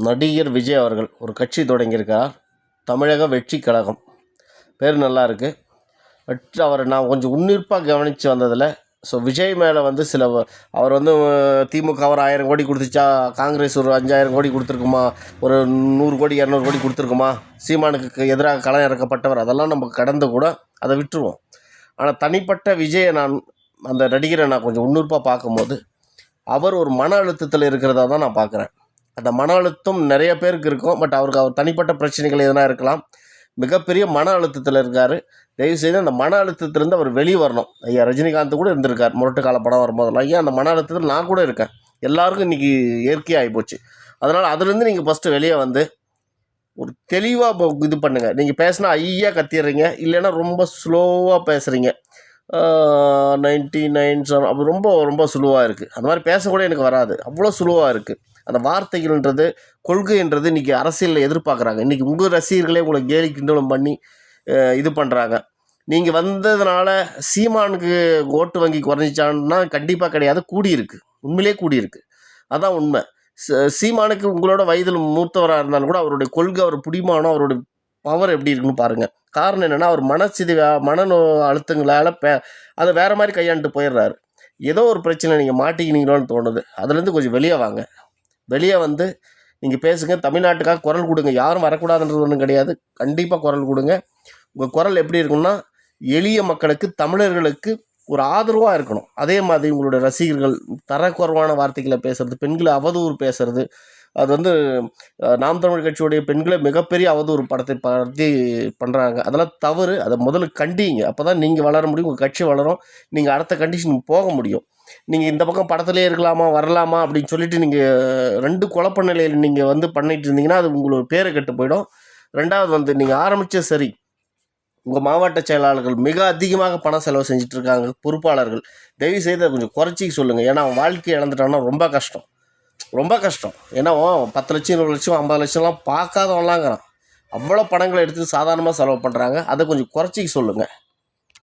நடிகர் விஜய் அவர்கள் ஒரு கட்சி தொடங்கியிருக்கார். தமிழக வெற்றி கழகம். பேர் நல்லா இருக்குது. அவரை நான் கொஞ்சம் உன்னிப்பாக கவனித்து வந்ததில் விஜய் மேலே வந்து அவர் வந்து திமுக ஒரு 1000 கோடி கொடுத்துச்சா, காங்கிரஸ் ஒரு 5000 கோடி கொடுத்துருக்குமா, ஒரு 100 கோடி 200 கோடி கொடுத்துருக்குமா, சீமானுக்கு எதிராக களம் இறக்கப்பட்டவர், அதெல்லாம் நம்ம கடந்து கூட அதை விட்டுருவோம். ஆனால் தனிப்பட்ட விஜயை அந்த நடிகரை நான் கொஞ்சம் உன்னிப்பாக பார்க்கும்போது அவர் ஒரு மன அழுத்தத்தில் இருக்கிறதா தான் நான் பார்க்குறேன். அந்த மன அழுத்தம் நிறைய பேருக்கு இருக்கும். பட் அவர் தனிப்பட்ட பிரச்சனைகள் எதனா இருக்கலாம். மிகப்பெரிய மன அழுத்தத்தில் இருக்கார். தயவுசெய்து அந்த மன அழுத்தத்திலேருந்து அவர் வெளியே வரணும். ஐயா ரஜினிகாந்த் கூட இருந்திருக்கார் முரட்டு கால படம் வரும்போதெல்லாம். ஐயா அந்த மன அழுத்தத்தில் நான் கூட இருக்கேன். எல்லாருக்கும் இன்றைக்கி இயற்கையாக ஆகிப்போச்சு. அதனால் அதுலேருந்து நீங்கள் ஃபஸ்ட்டு வெளியே வந்து ஒரு தெளிவாக இது பண்ணுங்கள். நீங்கள் பேசினா ஐயா கத்திடுறீங்க, இல்லைன்னா ரொம்ப ஸ்லோவாக பேசுகிறீங்க. 99 அப்படி ரொம்ப ரொம்ப சுலுவாக இருக்குது. அந்த மாதிரி பேசக்கூட எனக்கு வராது, அவ்வளோ சுலுவாக இருக்குது. அந்த வார்த்தைகள்ன்றது, கொள்கைன்றது இன்றைக்கி அரசியலில் எதிர்பார்க்குறாங்க. இன்றைக்கி உங்கள் ரசிகர்களே உங்களை கேலி கிண்டலும் பண்ணி இது பண்ணுறாங்க. நீங்கள் வந்ததுனால சீமானுக்கு ஓட்டு வங்கி குறைஞ்சிச்சான்னா கண்டிப்பாக கிடையாது, கூடியிருக்கு. உண்மையிலே கூடியிருக்கு. அதான் உண்மை. சீமானுக்கு உங்களோட வயதில் மூத்தவராக இருந்தாலும் கூட அவருடைய கொள்கை, அவர் பிடிமானம், அவருடைய பவர் எப்படி இருக்குன்னு பாருங்கள். காரணம் என்னென்னா, அவர் மன அழுத்தங்களால் அதை வேறு மாதிரி கையாண்டுட்டு போயிடுறாரு. ஏதோ ஒரு பிரச்சனை நீங்கள் மாட்டிக்கினீங்களோன்னு தோணுது. அதுலேருந்து கொஞ்சம் வெளியே வாங்க. வெளியே வந்து நீங்கள் பேசுங்க. தமிழ்நாட்டுக்காக குரல் கொடுங்க. யாரும் வரக்கூடாதுன்றது ஒன்றும் கிடையாது. கண்டிப்பாக குரல் கொடுங்க. உங்கள் குரல் எப்படி இருக்குன்னா, எளிய மக்களுக்கு, தமிழர்களுக்கு ஒரு ஆதரவாக இருக்கணும். அதே மாதிரி உங்களோட ரசிகர்கள் தரக்குறைவான வார்த்தைகளை பேசுகிறது, பெண்களை அவதூறு பேசுகிறது, அது வந்து நாம் தமிழ் கட்சியுடைய பெண்களை மிகப்பெரிய அவதூறு படத்தை பண்ணுறாங்க. அதெல்லாம் தவறு. அதை முதல்ல கண்டிங்க. அப்போ தான் நீங்கள் வளர முடியும், உங்கள் கட்சி வளரும், நீங்கள் அடுத்த கண்டிஷனுக்கு போக முடியும். நீங்கள் இந்த பக்கம் படத்துலேயே இருக்கலாமா, வரலாமா அப்படின்னு சொல்லிட்டு நீங்கள் 2 குழப்ப நிலையில் நீங்கள் வந்து பண்ணிட்டு இருந்தீங்கன்னா அது உங்களோட பேரை கெட்டு போயிடும். 2வது வந்து நீங்கள் ஆரம்பித்த சரி, உங்கள் மாவட்ட செயலாளர்கள் மிக அதிகமாக பணம் செலவு செஞ்சிட்ருக்காங்க. பொறுப்பாளர்கள் தயவுசெய்து அதை கொஞ்சம் குறைச்சிக்க சொல்லுங்கள். ஏன்னா அவன் வாழ்க்கையை இழந்துட்டான்னா ரொம்ப கஷ்டம், ரொம்ப கஷ்டம். ஏன்னா 10 லட்சம் 20 லட்சம் 50 லட்சம்லாம் பார்க்காதவன்லாங்கிறான். அவ்வளோ பணங்களை எடுத்து சாதாரணமாக செலவு பண்ணுறாங்க. அதை கொஞ்சம் குறைச்சிக்க சொல்லுங்கள்.